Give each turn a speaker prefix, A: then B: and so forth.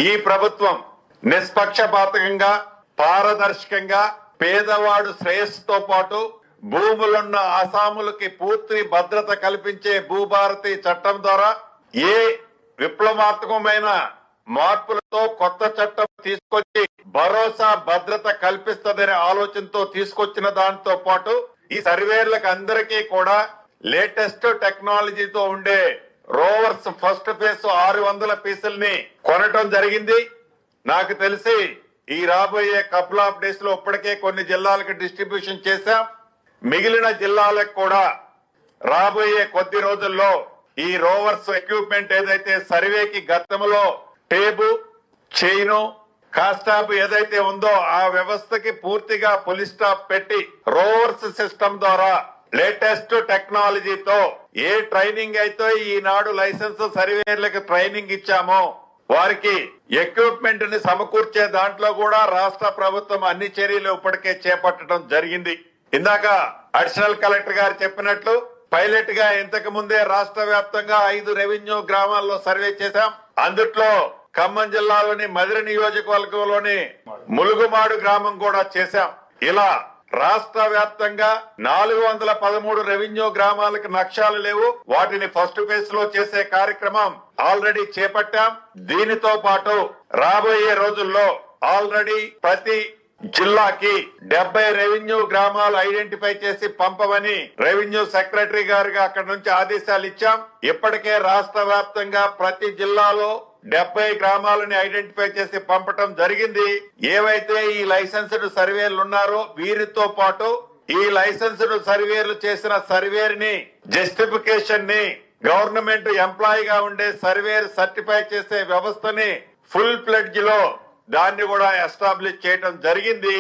A: ఈ ప్రభుత్వం నిష్పక్షపాతంగా పారదర్శకంగా పేదవాడు శ్రేయస్సుతో పాటు భూములున్న అసాములకి పూర్తి భద్రత కల్పించే భూభారతి చట్టం ద్వారా ఏ విప్లవాత్మకమైన మార్పులతో కొత్త చట్టం తీసుకొచ్చి భరోసా భద్రత కల్పిస్తదనే ఆలోచనతో తీసుకొచ్చిన దాంతో పాటు ఈ సర్వేర్లకు అందరికీ కూడా లేటెస్ట్ టెక్నాలజీతో ఉండే రోవర్స్ ఫస్ట్ ఫేజ్ 600 పీసుల్ని కొనటం జరిగింది. నాకు తెలిసి ఈ రాబోయే కపుల్ ఆఫ్ డేస్ లో ఇప్పటికే కొన్ని జిల్లాలకు డిస్ట్రిబ్యూషన్ చేశాం. మిగిలిన జిల్లాలకు కూడా రాబోయే కొద్ది రోజుల్లో ఈ రోవర్స్ ఎక్విప్మెంట్ ఏదైతే సర్వేకి గతంలో టేబు చైను కాస్టాప్ ఏదైతే ఉందో ఆ వ్యవస్థకి పూర్తిగా పులి స్టాప్ పెట్టి రోవర్స్ సిస్టమ్ ద్వారా లేటెస్ట్ టెక్నాలజీతో ఏ ట్రైనింగ్ అయితే ఈనాడు లైసెన్స్ సర్వేర్లకు ట్రైనింగ్ ఇచ్చామో వారికి ఎక్విప్మెంట్ ని సమకూర్చే దాంట్లో కూడా రాష్ట్ర ప్రభుత్వం అన్ని చర్యలు ఇప్పటికే చేపట్టడం జరిగింది. ఇందాక అడిషనల్ కలెక్టర్ గారు చెప్పినట్లు పైలట్ గా ఇంతకు ముందే రాష్ట్ర వ్యాప్తంగా 5 రెవెన్యూ గ్రామాల్లో సర్వే చేశాం. అందుట్లో ఖమ్మం జిల్లాలోని మదిర నియోజకవర్గంలోని ములుగుమాడు గ్రామం కూడా చేశాం. ఇలా రాష్ట్ర వ్యాప్తంగా 413 రెవెన్యూ గ్రామాలకు నక్షాలు లేవు. వాటిని ఫస్ట్ ఫేజ్ లో చేసే కార్యక్రమం ఆల్రెడీ చేపట్టాం. దీనితో పాటు రాబోయే రోజుల్లో ఆల్రెడీ ప్రతి జిల్లాకి 70 రెవెన్యూ గ్రామాలు ఐడెంటిఫై చేసి పంపమని రెవెన్యూ సెక్రటరీ గారికి అక్కడి నుంచి ఆదేశాలు ఇచ్చాం. ఇప్పటికే రాష్ట్ర వ్యాప్తంగా ప్రతి జిల్లాలో 70 గ్రామాలని ఐడెంటిఫై చేసి పంపటం జరిగింది. ఏవైతే ఈ లైసెన్స్డ్ సర్వేలు ఉన్నారో వీరితో పాటు ఈ లైసెన్స్డ్ సర్వేలు చేసిన సర్వేని జస్టిఫికేషన్ ని గవర్నమెంట్ ఎంప్లాయీగా ఉండే సర్వేర్ సర్టిఫై చేసే వ్యవస్థని ఫుల్ ప్లెడ్జ్ లో దాన్ని కూడా ఎస్టాబ్లిష్ చేయడం జరిగింది.